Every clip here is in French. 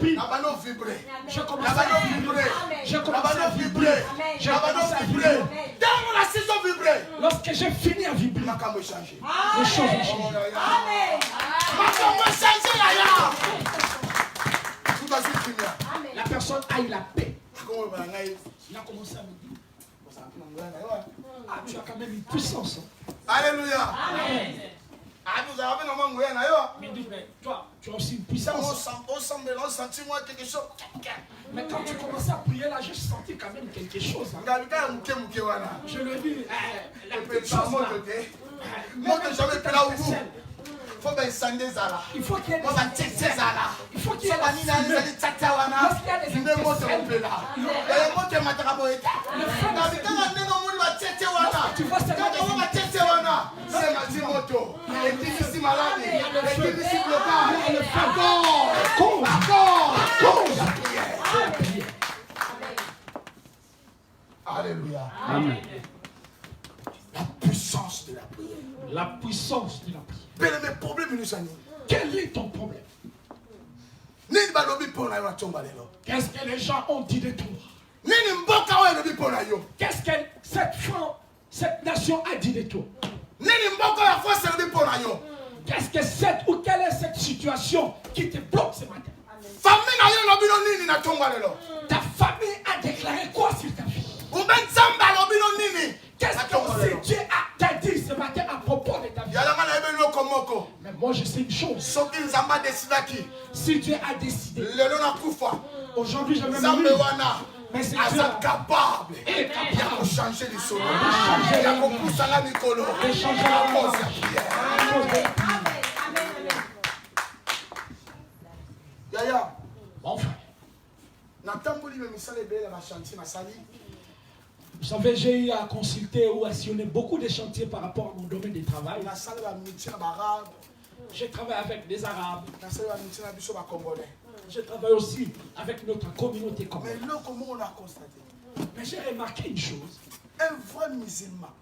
prie. Je commence à vibrer. Je commence à vibrer. Je commence à vibrer. Dans la saison vibrée. Lorsque j'ai fini à vibrer, les choses ont changé. Amen. La personne a eu la paix. Il a commencé à me dire, ah, tu as quand même une puissance. Alléluia. Amen. Vous avez normalement Mais dis, mais toi, tu as aussi une puissance. on semble sentir moi quelque chose. Mais quand tu commençais à prier là, j'ai senti quand même quelque chose. Hein. Je le dis, la petite chose là. Moi que j'avais fait là où vous. Il faut qu'il y ait des il faut qu'il y ait tu vois ça Alléluia. Amen. La puissance de la prière. La puissance de la prière. Bien-aimé, problème, quel est ton problème? Qu'est-ce que les gens ont dit de toi? Qu'est-ce que cette nation a dit de toi? Qu'est-ce que cette ou quelle est cette situation qui te bloque ce matin? Ta famille a déclaré quoi sur ta vie? Qu'est-ce que Dieu t'a dit ce matin à propos de ta vie? Mais moi je sais une chose. Si Dieu a décidé, aujourd'hui je vais mourir. Mais c'est Dieu capable de changer les choses. De changer la cause. Yaya, mon frère. Vous savez, j'ai eu à consulter ou à sillonner beaucoup de chantiers par rapport à mon domaine de travail. J'ai travaillé avec des Arabes. Je travaille aussi avec notre communauté commune. Mais j'ai remarqué une chose. Un vrai musulman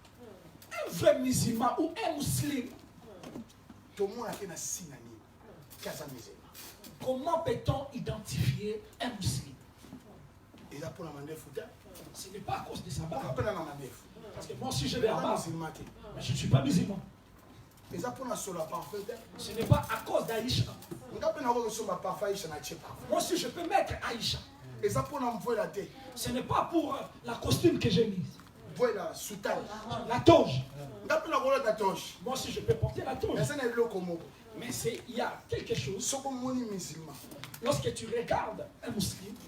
ou un musulman. Comment peut-on identifier un musulman? Ce n'est pas à cause de sa barbe. Parce que moi aussi j'ai des barbes. Mais je ne suis pas musulman. Ce n'est pas à cause d'Aïcha. Moi aussi je peux mettre Aïcha. Ce n'est pas pour la costume que j'ai mise. La toge. Moi aussi je peux porter la toge. Mais il y a quelque chose. Lorsque tu regardes un musulman,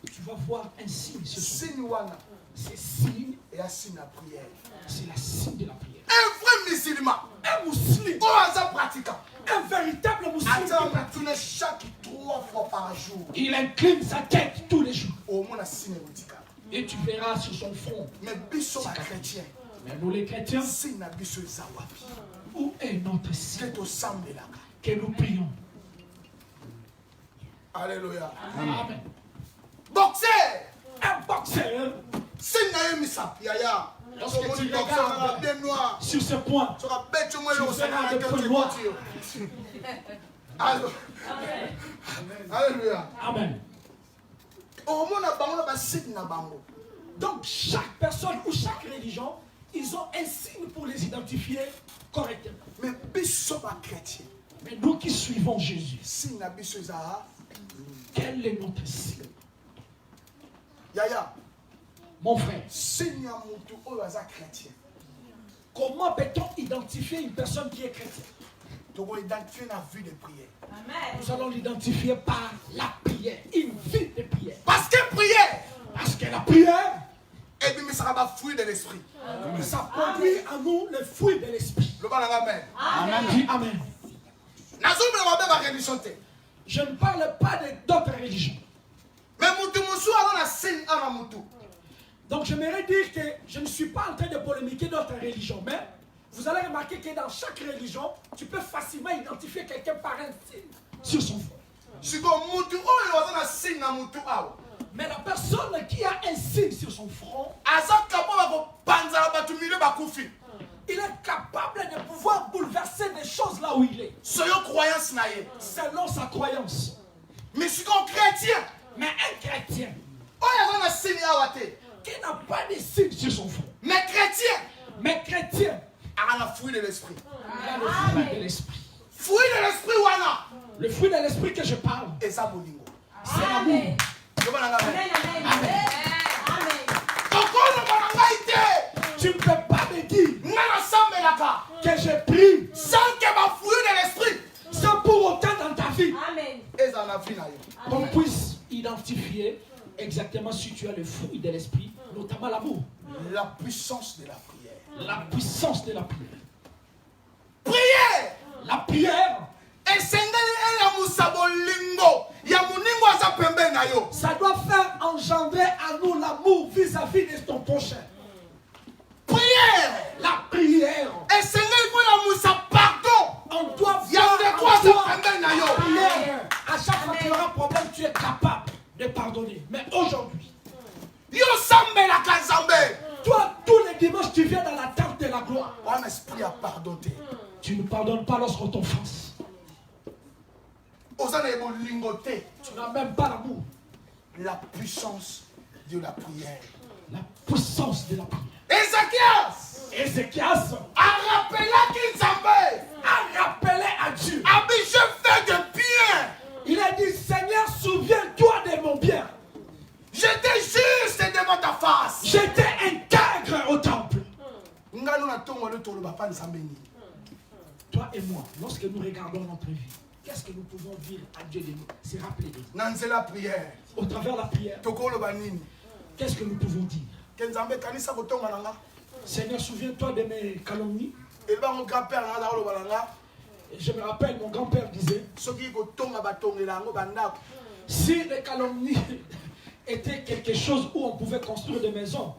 tu vas voir un signe sur son front. C'est signe et un signe de la prière. C'est la signe de la prière. Un vrai musulman. Un musulman. Un véritable musulman. Chaque 3 fois par jour. Il incline sa tête tous les jours. Et tu verras sur son front. Mais nous les chrétiens, où est notre signe? Que nous prions. Alléluia. Amen. Boxer. Un boxeur. Lorsque tu regardes sur ce point, tu verras des points noirs. Alléluia. Amen. Donc chaque personne ou chaque religion, ils ont un signe pour les identifier correctement. Mais nous qui suivons Jésus, quel est notre signe? Yaya, mon frère, chrétien. Comment peut-on identifier une personne qui est chrétienne? Nous identifier la vie de prière. Nous allons l'identifier par la prière, une vie de prière. Parce que prière, parce que la prière, et bien, ça va fruit de l'esprit. Ça produit en nous le fruit de l'esprit. Amen. Amen. Dis Amen. Je ne parle pas d'autres religions. Donc j'aimerais dire que je ne suis pas en train de polémiquer d'autres religions, mais vous allez remarquer que dans chaque religion, tu peux facilement identifier quelqu'un par un signe sur son front. Mais la personne qui a un signe sur son front, il est capable de pouvoir bouleverser des choses là où il est. Selon croyance naïe. Selon sa croyance. Mais si on chrétien. Mais un chrétien. Qui n'a pas de signe sur son front. Mais chrétien. Mais chrétien. A la fruit de l'esprit. Il a le fruit de l'esprit. Fruit de l'esprit wana. Le fruit de l'esprit que je parle. Et ça bolingo. C'est l'amour. Tu ne peux pas me dire que j'ai pris sans que ma fruit de l'esprit sans pour autant dans ta vie. Amen. Qu'on puisse identifier exactement si tu as le fruit de l'esprit, notamment l'amour. La puissance de la prière. La puissance de la prière. Prière. La prière. Ça doit faire engendrer à nous l'amour vis-à-vis de ton prochain. Prière. La prière. On doit voir la prière. À chaque fois qu'il y aura un problème, tu es capable de pardonner. Mais aujourd'hui, toi, tous les dimanches, tu viens dans la tente de la gloire. Tu ne pardonnes pas lorsqu'on t'offense. Tu n'as même pas l'amour. La puissance de la prière. La puissance de la prière. Ézéchias a rappelé à Dieu. Je fais de bien. Il a dit, Seigneur, souviens-toi de mon bien. J'étais juste devant ta face. J'étais intègre au temple. Toi et moi, lorsque nous regardons notre vie, qu'est-ce que nous pouvons dire à Dieu de nous? C'est rappeler de nous. La prière. Au travers de la prière, qu'est-ce que nous pouvons dire? Seigneur, souviens-toi de mes calomnies. Je me rappelle, mon grand-père disait, si les calomnies étaient quelque chose où on pouvait construire des maisons,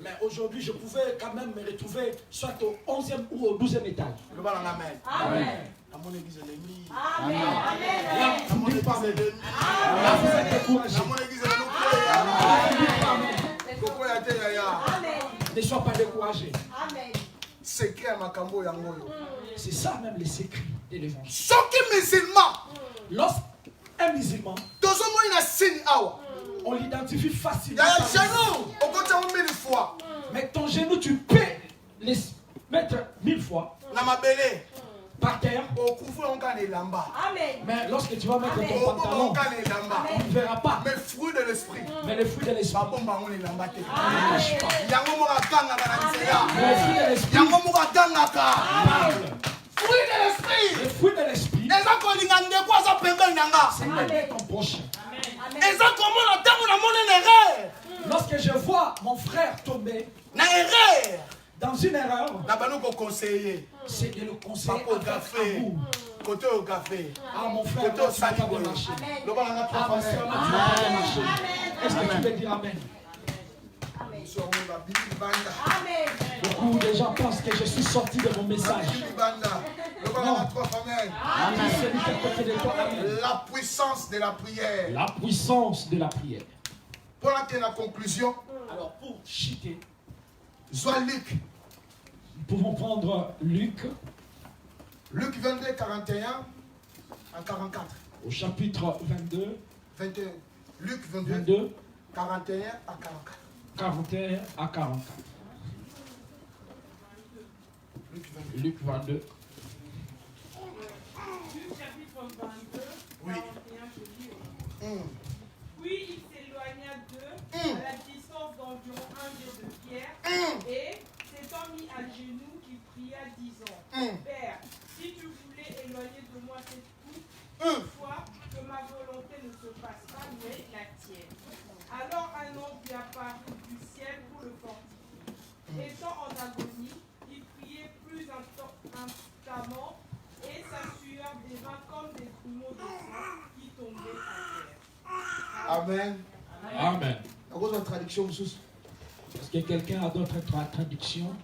mais aujourd'hui, je pouvais quand même me retrouver soit au 11e ou au 12e étage. Amen. Amen. Dans mon église ennemi. Amen. Là, vous ne dites pas Amen. Là, vous êtes découragé. Dans mon église ne sois pas découragé. Amen. C'est ça même le secret de l'évangile. Lorsqu'un musulman, on l'identifie facilement. Mais ton genou, tu peux les mettre 1000 fois par terre. Mais lorsque tu vas mettre ton pantalon, on ne verra pas. Mais le fruit de l'esprit. Mais le fruit de l'esprit. Ne marche pas. Le fruit de l'esprit. C'est aimer ton prochain. Lorsque je vois mon frère tomber dans une erreur, c'est de le conseiller avec amour. Côté au café. Ah mon frère, tu ne vas pas marcher. Ah ma soeur, tu ne vas pas marcher. Est-ce que tu peux dire Amen? Beaucoup de gens pensent que je suis sorti de mon message. Non. Amen. Celui qui est à côté de toi, amen. La puissance de la prière. La puissance de la prière. Pour la conclusion, alors pour chiter, soit Luc. Nous pouvons prendre Luc. Luc 22, 41 à 44. Au chapitre 22. 21. Luc 22, 41 à 44. 41 à 44. Luc 22. Luc chapitre 22, oui. 41, je lis. Puis il s'éloigna d'eux à la distance d'environ un jet de pierre et s'étant mis à genoux, il pria disant, Père, si tu voulais éloigner de moi cette coupe, toutefois que ma volonté ne se fasse pas, mais la tienne. Alors un ange lui apparut du ciel pour le fortifier. Étant en agonie, il priait plus instamment et sa sueur devint comme des grumeaux de sang qui tombaient à terre. Amen. Amen. Votre traduction, est-ce que quelqu'un a d'autres traductions?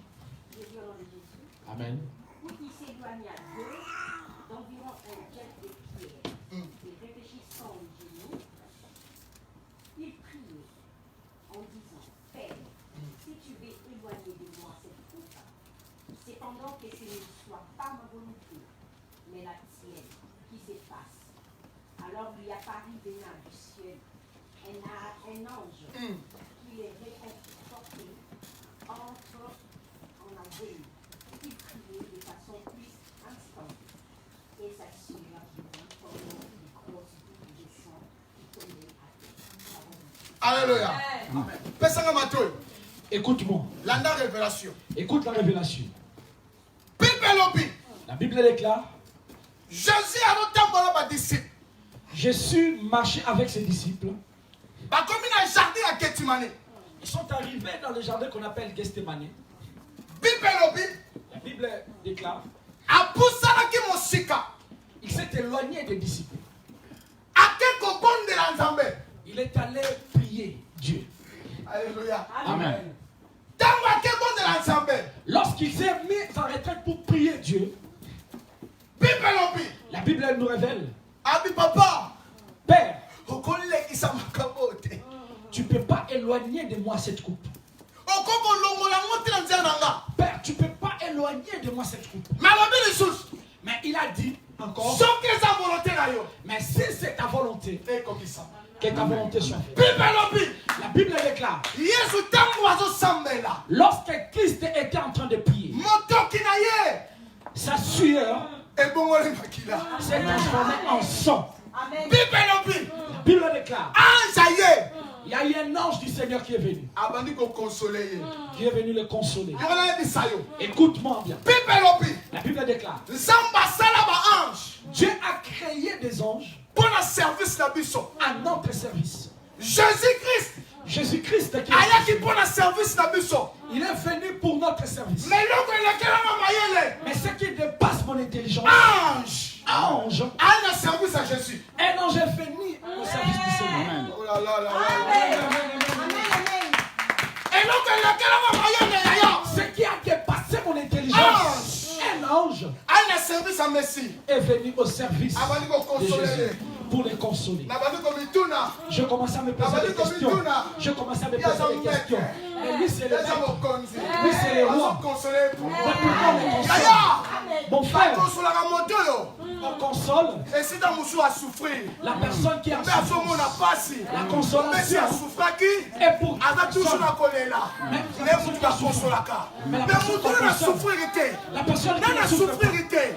Amen. Puis il s'éloigna d'eux d'environ un jet de pierre. Et réfléchissant au genou, il priait en disant, Père, si tu veux éloigner de moi Alors lui apparut venant du ciel un ange qui est réconforté entre en agonie. Il priait de façon plus instante. Et sa sueur devint comme une grosse boule de sang qui tombait à terre. Alléluia. Amen. Écoute-moi. La révélation. Écoute la révélation. La Bible déclare. Jésus marchait avec ses disciples. Ils sont arrivés dans le jardin qu'on appelle Gethsémani. La Bible déclare. Il s'est éloigné des disciples. Il est allé prier Dieu. Alléluia. Amen. Lorsqu'il s'est mis en retraite pour prier Dieu, la Bible nous révèle. Père, tu ne peux pas éloigner de moi cette coupe. Père, tu ne peux pas éloigner de moi cette coupe. Mais il a dit encore. Mais si c'est ta volonté, que ta volonté soit faite. La Bible déclare. Lorsque Christ était en train de prier, sa sueur s'est transformée en sang. Amen. La Bible déclare. Il y a eu un ange du Seigneur qui est venu. Qui est venu le consoler. Écoute-moi bien. La Bible déclare. Dieu a créé des anges à notre service. Jésus-Christ il est venu pour notre service. Mais ce qui dépasse mon intelligence, ange est venu au service du Seigneur. Oh là là là là. Ce qui a dépassé mon intelligence, un ange est venu au service de Jésus pour les consoler. Je commence à me poser des questions. Mais lui, c'est le maître. Lui, c'est le roi. Mon frère, on console la personne qui a souffert. La consolation est pour la personne qui a souffert. Mais la personne qui a souffert, la personne qui a souffert,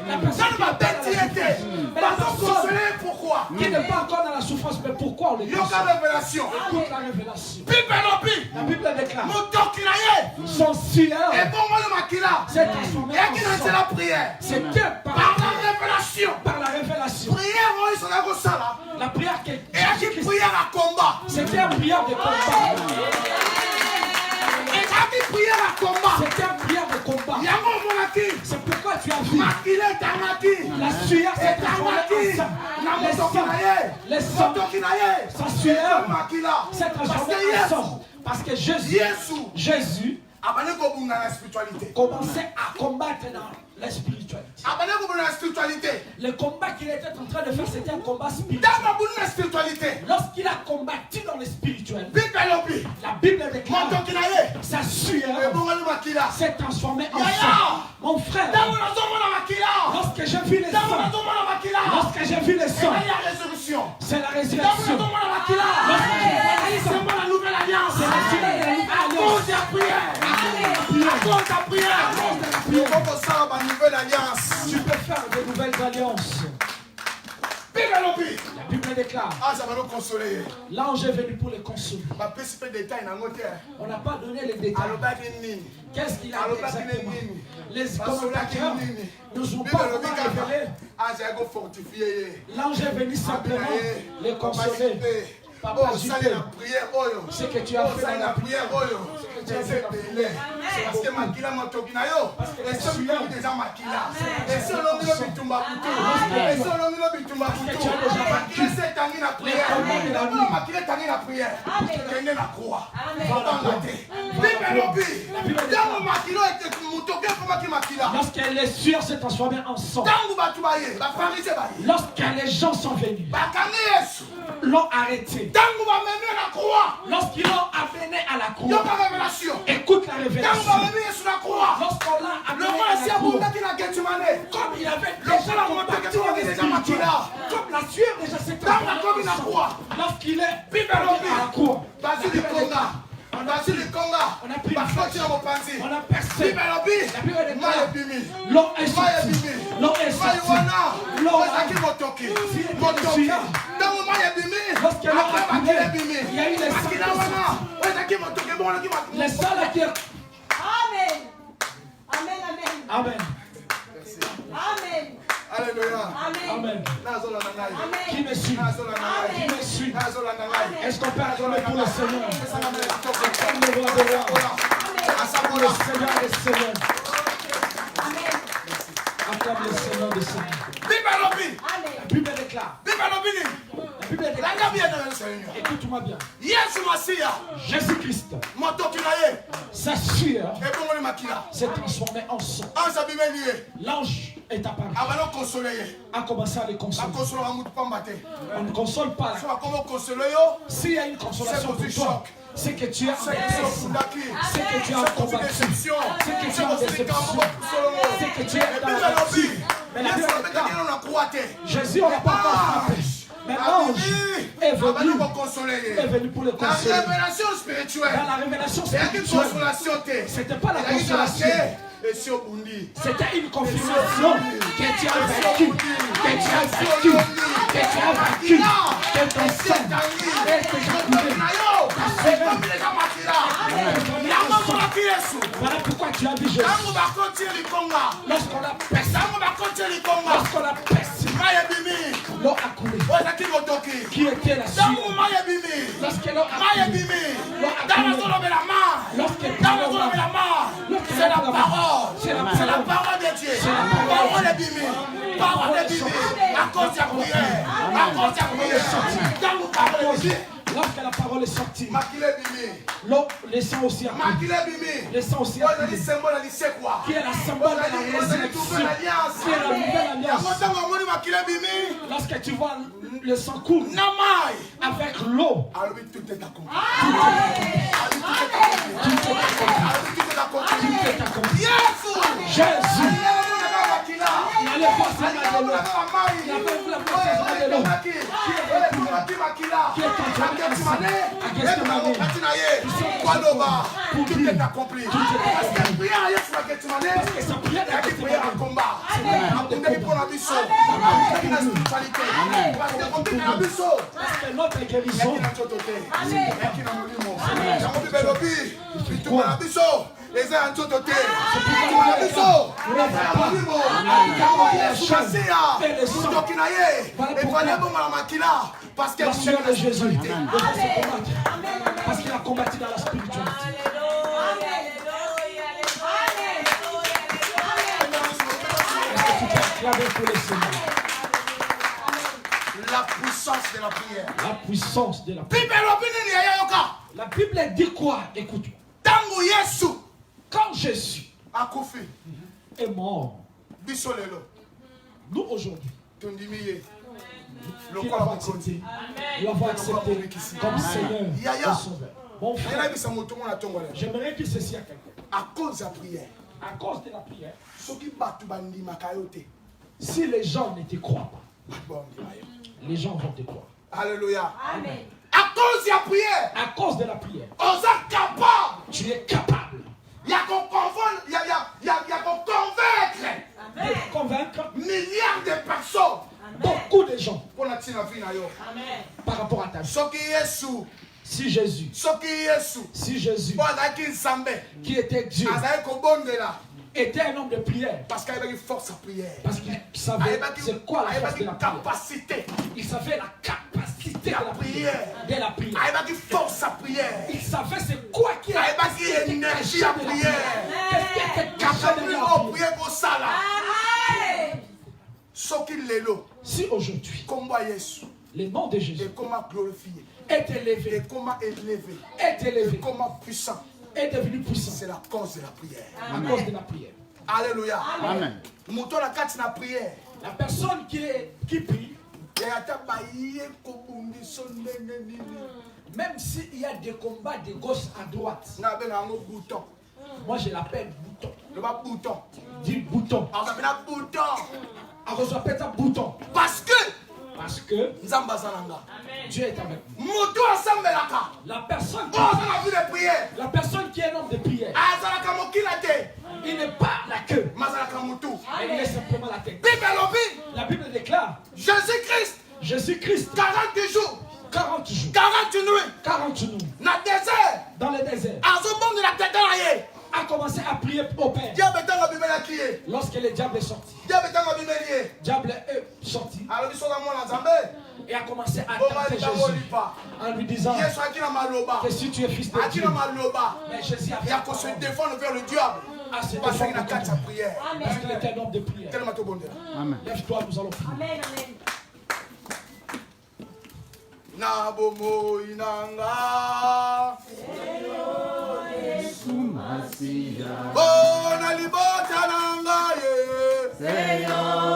la personne qui n'est pas encore dans la souffrance, mais pourquoi on le console? Écoute la révélation. La Bible déclare. Son sueur s'est transformé en sang. C'était par la révélation. La prière que c'était une prière de combat. C'était une prière de combat. C'est pourquoi tu as vu la sueur s'est transformée en sang. Les sangs, sa sueur s'est transformée en sang. Parce que Jésus commençait à combattre dans la spiritualité. Le combat qu'il était en train de faire, c'était un combat spirituel. Lorsqu'il a combattu dans le spirituel, la Bible déclare sa sueur s'est transformée en sang. Mon frère, lorsque j'ai vu les sangs, c'est la résurrection. C'est la nouvelle alliance. Tu peux faire de nouvelles alliances. La Bible déclare. L'ange est venu pour les consoler. On n'a pas donné les détails. Qu'est-ce qu'il a dit exactement? Les commentateurs nous ont pas révélé. L'ange est venu simplement les consoler. Papa, ce que tu as fait dans la prière, c'est parce que Makila Motokinayo, et ce sueur déjà Makila, et ce l'homme bitumba couteau, et ce l'homme bitumba couteau, et c'est tangi la prière, d'abord Makila tangi la prière, tenez la croix, dans la tête. Dans Makila était Moutoké, Lorsque les sueurs se transformaient en sang. Lorsque les gens sont venus. L'ont arrêté. Lorsqu'ils l'ont amené à la croix. Écoute la révélation. Lorsqu'on l'a amené à la croix. Comme il avait déjà combattu comme la sueur déjà s'est transformée en sang. Lorsqu'il est à la croix. On a pris on a percé. L'eau est sortie. L'eau est sortie. L'eau est sortie. Lorsqu'elle a coulé, il y a eu les sangs. Les sangs qui... Amen. Amen, amen. Amen. Amen. Alléluia. Amen. Amen. Qui me suit? Qui me suit? Est-ce qu'on peut acclamer pour le Seigneur? Acclame le roi des rois. Acclame le Seigneur des seigneurs. Acclame le Seigneur des seigneurs. La Bible déclare. La Bible déclare. Écoute-moi bien. Jésus-Christ, sa sueur s'est transformée en sang. L'ange est apparu. A commencé à les consoler. On ne console pas. S'il y a une consolation pour toi, c'est que tu as c'est que tu as combattu, c'est que tu as en déception, c'est que tu es dans la partie. Mais la Bible déclare, Jésus n'aura pas encore frappé. Mais l'ange est venu pour le consoler. Dans la révélation spirituelle, c'était pas la consolation. C'était une confirmation que tu as vaincu, que tu as vaincu, que tu as vaincu, que ton sang est déjà coulé. Voilà pourquoi tu as vu Jésus. Lorsqu'on l'a percé, l'eau a coulé. Qui était la sueur? Lorsque l'eau a coulé, c'est la parole. C'est la parole de Dieu. C'est la parole de Dieu. Parole de Dieu. À cause de la prière. À cause de la prière. Lorsque la parole est sortie, l'eau, les sangs aussi a coulé. Les sangs aussi a coulé. Qui est la symbole de la résurrection. Qui est la nouvelle alliance. Lorsque tu vois le sang coule avec l'eau, tout est accompli. Jésus, il allait voir sa main de l'eau. Il avait vu la puissance de l'eau. Qui est entraîné ensemble. À Gethsemane. Tout est accompli. Parce que sa prière est un combat. Parce que notre guérison. Les uns en tout côté. Parce que la sueur de Jésus. Parce qu'il a combattu dans la spiritualité. La puissance de la prière. La puissance de la prière. La Bible dit quoi? Écoute-moi. Quand Jésus est mort, nous aujourd'hui, nous l'avons accepté comme Seigneur et Sauveur. Mon frère, j'aimerais dire ceci à quelqu'un. À cause de la prière, si les gens ne te croient pas, les gens vont te croire. Alléluia. Amen. À cause de la prière. À cause de la prière. Tu es capable. Il y a qu'on convaincre milliards de personnes. Amen. Beaucoup de gens. Amen. Par rapport à ta vie. Si Jésus, qui était Dieu, était un homme de prière, parce qu'il avait une force à prière, parce qu'il savait c'est quoi la force de la prière. Il savait la capacité de la prière. Il avait une force à prière. Il savait c'est quoi qui est l'énergie à prière. Qu'est-ce qui était capable de la prière pour ça là. Si aujourd'hui, le nom de Jésus est élevé, est devenu puissant, c'est la cause de la prière. À cause de la prière. Alléluia. Amen. Mouton la carte na prière. La personne qui prie, même s'il y a des combats de gauche à droite, moi je l'appelle bouton. Le bouton. Dis bouton. Bouton. Parce que Dieu est avec nous. La personne qui est un homme de prière, il n'est pas la queue, il est simplement la tête. La Bible déclare Jésus-Christ 40 jours 40 jours 40 nuits dans le désert a commencé à prier au Père. Lorsque le diable est sorti, diable est sorti et a commencé à tenter Jésus en lui disant que si tu es fils de Dieu, mais Jésus a se défendre vers le diable parce qu'il était un homme de prière. Amen. Lève-toi, nous allons prier. Amen, amen. Nabomo inanga Sumasia. Bona libota nanga ye Señor